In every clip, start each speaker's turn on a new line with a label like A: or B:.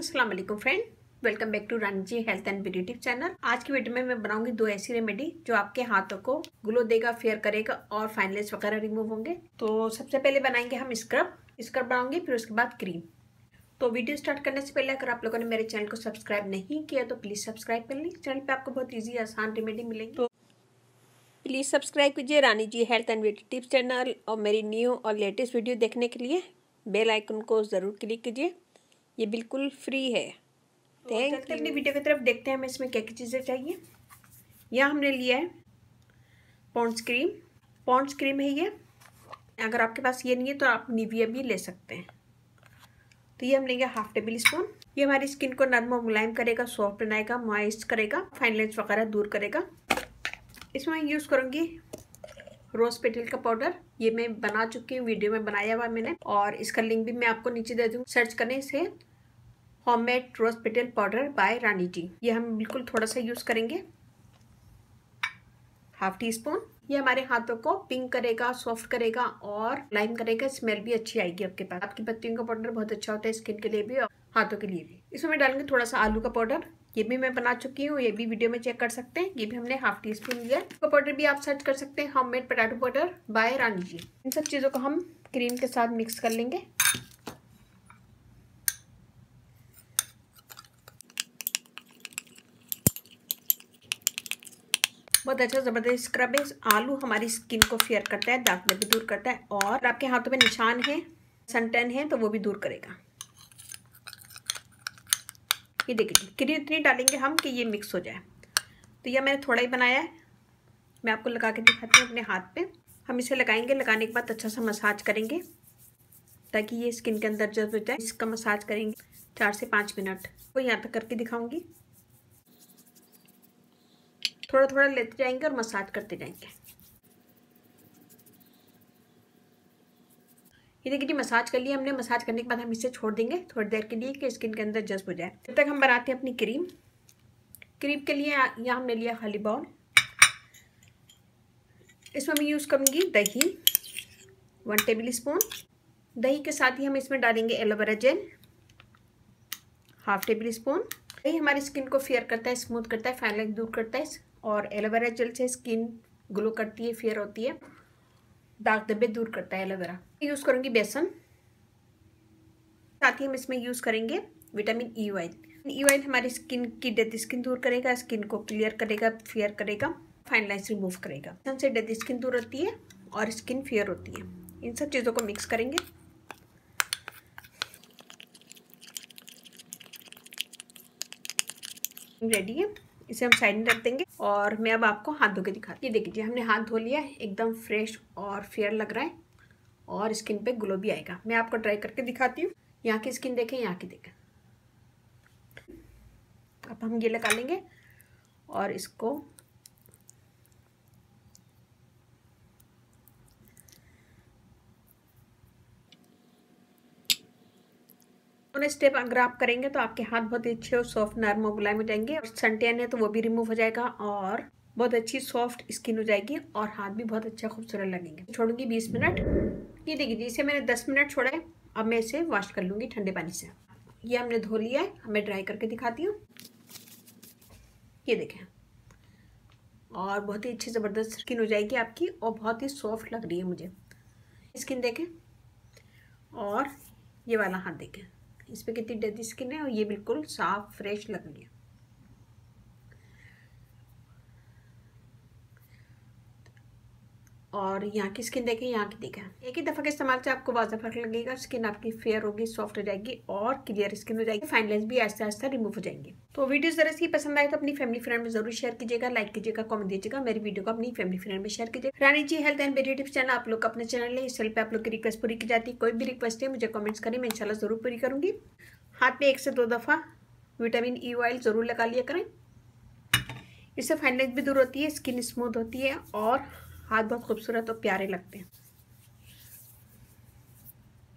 A: अस्सलाम वालेकुम friend, welcome back to Rani ji health and beauty tip channel. आज की वीडियो में मैं बनाऊंगी दो ऐसी रेमेडी जो आपके हाथों को ग्लो देगा, फेयर करेगा और फाइन लाइन्स वगैरह रिमूव होंगे। तो सबसे पहले बनाएंगे हम स्क्रब बनाऊंगी, फिर उसके बाद क्रीम। तो वीडियो स्टार्ट करने से पहले अगर आप लोगों ने मेरे चैनल को सब्सक्राइब नहीं किया तो प्लीज सब्सक्राइब कर लीजिए। चैनल पे आपको बहुत ईजी आसान रेमेडी मिलेगी, तो प्लीज सब्सक्राइब कीजिए Rani ji health and beauty tips channel. और मेरी न्यू और लेटेस्ट वीडियो देखने के लिए बेल आइकन को जरूर क्लिक कीजिए, ये बिल्कुल फ्री है। Thank you. अपनी वीडियो की तरफ देखते हैं हमें इसमें क्या क्या चीज़ें चाहिए। यहाँ हमने लिया है पॉन्ड्स क्रीम है ये। अगर आपके पास ये नहीं है तो आप निविया भी ले सकते हैं। तो ये हम लेंगे हाफ टेबल स्पून। ये हमारी स्किन को नरम और मुलायम करेगा, सॉफ्ट बनाएगा, मॉइस्ट करेगा, फाइन लाइन्स वगैरह दूर करेगा। इसमें मैं यूज़ करूँगी रोज पेटल का पाउडर। ये मैं बना चुकी हूँ, वीडियो में बनाया हुआ मैंने, और इसका लिंक भी मैं आपको नीचे दे दूँगी। सर्च करने से homemade rose petal powder by Rani ji. ये हम बिल्कुल थोड़ा सा यूज करेंगे, हाफ टी स्पून। ये हमारे हाथों को पिंक करेगा, सॉफ्ट करेगा और लाइम करेगा, स्मेल भी अच्छी आएगी आपके पास। आपकी पत्तियों का पाउडर बहुत अच्छा होता है स्किन के लिए भी और हाथों के लिए भी। इसमें मैं डालूंगी थोड़ा सा आलू का पाउडर। ये भी मैं बना चुकी हूँ, ये भी वीडियो में चेक कर सकते हैं। ये भी हमने हाफ टी स्पून लिया है। पाउडर भी आप सर्च कर सकते हैं, homemade potato powder by Rani जी। इन सब चीज़ों को हम क्रीम के साथ मिक्स कर लेंगे। बहुत अच्छा ज़बरदस्त स्क्रब है। आलू हमारी स्किन को फेयर करता है, दाग धब्बे दूर करता है, और आपके हाथों में निशान है, सन टैन है तो वो भी दूर करेगा। ये देखिए क्रीम इतनी डालेंगे हम कि ये मिक्स हो जाए। तो यह मैंने थोड़ा ही बनाया है, मैं आपको लगा के दिखाती हूँ अपने हाथ पे। हम इसे लगाएंगे, लगाने के बाद अच्छा सा मसाज करेंगे ताकि ये स्किन के अंदर जब हो जाए। इसका मसाज करेंगे 4 से 5 मिनट। वो यहाँ तक करके दिखाऊंगी। थोड़ा थोड़ा लेते जाएंगे और मसाज करते जाएंगे। ये देखिए मसाज कर लिया हमने। मसाज करने के बाद हम इसे छोड़ देंगे थोड़ी देर के लिए कि स्किन के अंदर जज्ब हो जाए। जब तक हम बनाते हैं अपनी क्रीम के लिए यहाँ हमने लिया खाली बाउल। इसमें मैं यूज़ करूँगी दही, 1 टेबल स्पून। दही के साथ ही हम इसमें डालेंगे aloe vera gel, half table spoon. दही हमारी स्किन को फेयर करता है, स्मूथ करता है, फाइन लाइन दूर करता है, और एलोवेरा जेल से स्किन ग्लो करती है, फेयर होती है, दाग धब्बे दूर करता है एलोवेरा। यूज़ करूँगी बेसन। साथ ही हम इसमें यूज़ करेंगे विटामिन ई ऑयल। हमारी स्किन की डेड स्किन दूर करेगा, स्किन को क्लियर करेगा, फेयर करेगा, फाइन लाइन्स रिमूव करेगा। बेसन से डेड स्किन दूर होती है और स्किन फेयर होती है। इन सब चीज़ों को मिक्स करेंगे। रेडी है, इसे हम साइड में रख देंगे और मैं अब आपको हाथ धो के दिखाती हूँ। ये देखिए हमने हाथ धो लिया है, एकदम फ्रेश और फेयर लग रहा है और स्किन पे ग्लो भी आएगा। मैं आपको ट्राई करके दिखाती हूँ। यहाँ की स्किन देखें, यहाँ की देखें। अब हम ये लगा लेंगे और इसको स्टेप अगर आप करेंगे तो आपके हाथ बहुत अच्छे और सॉफ्ट, नरम और मुलायम हो जाएंगे। और सन टैन है तो वो भी रिमूव हो जाएगा और बहुत अच्छी सॉफ्ट स्किन हो जाएगी और हाथ भी बहुत अच्छा खूबसूरत लगेंगे। छोड़ूंगी 20 मिनट। ये देखिए इसे मैंने 10 मिनट छोड़ा है। अब मैं इसे वॉश कर लूँगी ठंडे पानी से। ये हमने धो लिया है, मैं ड्राई करके दिखाती हूँ। ये देखें, और बहुत ही अच्छी ज़बरदस्त स्किन हो जाएगी आपकी और बहुत ही सॉफ्ट लग रही है मुझे। स्किन देखें और ये वाला हाथ देखें, इस पर कितनी डेडी स्किन है और ये बिल्कुल साफ फ्रेश लग रही है। और यहाँ की स्किन देखें, यहाँ की देखें। एक ही दफ़ा के इस्तेमाल से आपको वाज़ा फर्क लगेगा। स्किन आपकी फेयर होगी, सॉफ्ट हो जाएगी और क्लियर स्किन हो जाएगी। फाइन लाइन्स भी आहिस्ता आहिस्ता रिमूव हो जाएंगे। तो वीडियो ज़रा सी पसंद आए तो अपनी फैमिली फ्रेंड में जरूर शेयर कीजिएगा, लाइक कीजिएगा, कमेंट दीजिएगा। मेरी वीडियो को अपनी फैमिली फ्रेंड में शेयर कीजिए। Rani ji health and beauty tips channel आप लोग अपने चैनल है, इस चैनल पर आप लोग की रिक्वेस्ट पूरी की जाती है। कोई भी रिक्वेस्ट है मुझे कमेंट्स करें, मैं इंशाल्लाह ज़रूर पूरी करूँगी। हाथ में 1 से 2 दफ़ा विटामिन ई ऑयल ज़रूर लगा लिया करें, इससे फाइन लाइन्स भी दूर होती है, स्किन स्मूथ होती है और हाथ बहुत खूबसूरत और प्यारे लगते हैं।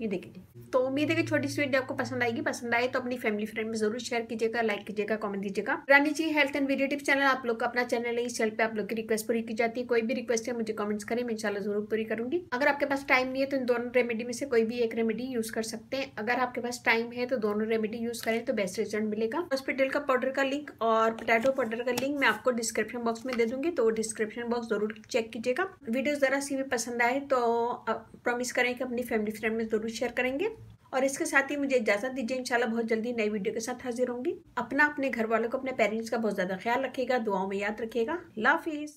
A: ये देखिए। तो उम्मीद है कि छोटी सी वीडियो आपको पसंद आएगी। पसंद आए तो अपनी फैमिली फ्रेंड में जरूर शेयर कीजिएगा, लाइक कीजिएगा, कमेंट दीजिएगा। Rani ji health and beauty tips channel आप लोग का अपना चैनल है। इस चैनल पे आप लोग की रिक्वेस्ट पूरी की जाती है। कोई भी रिक्वेस्ट है मुझे कमेंट्स करें, मैं इंशाल्लाह जरूर पूरी करूंगी। अगर आपके पास टाइम नहीं है तो इन दोनों रेमेडी में से कोई भी एक रेमेडी यूज कर सकते हैं। अगर आपके पास टाइम है तो दोनों रेमेडी यूज करें तो बेस्ट रिजल्ट मिलेगा। हॉस्पिटल का पाउडर का लिंक और पोटैटो पाउडर का लिंक मैं आपको डिस्क्रिप्शन बॉक्स में दे दूंगी, तो डिस्क्रिप्शन बॉक्स जरूर चेक कीजिएगा। वीडियो जरा सी भी पसंद आए तो प्रॉमिस करें कि अपनी फैमिली फ्रेंड में जरूर शेयर करेंगे। और इसके साथ ही मुझे इजाजत दीजिए। इंशाल्लाह बहुत जल्दी नई वीडियो के साथ हाजिर होंगी। अपने घर वालों को, अपने पेरेंट्स का बहुत ज्यादा ख्याल रखिएगा, दुआओं में याद रखिएगा। अल्लाह हाफिज।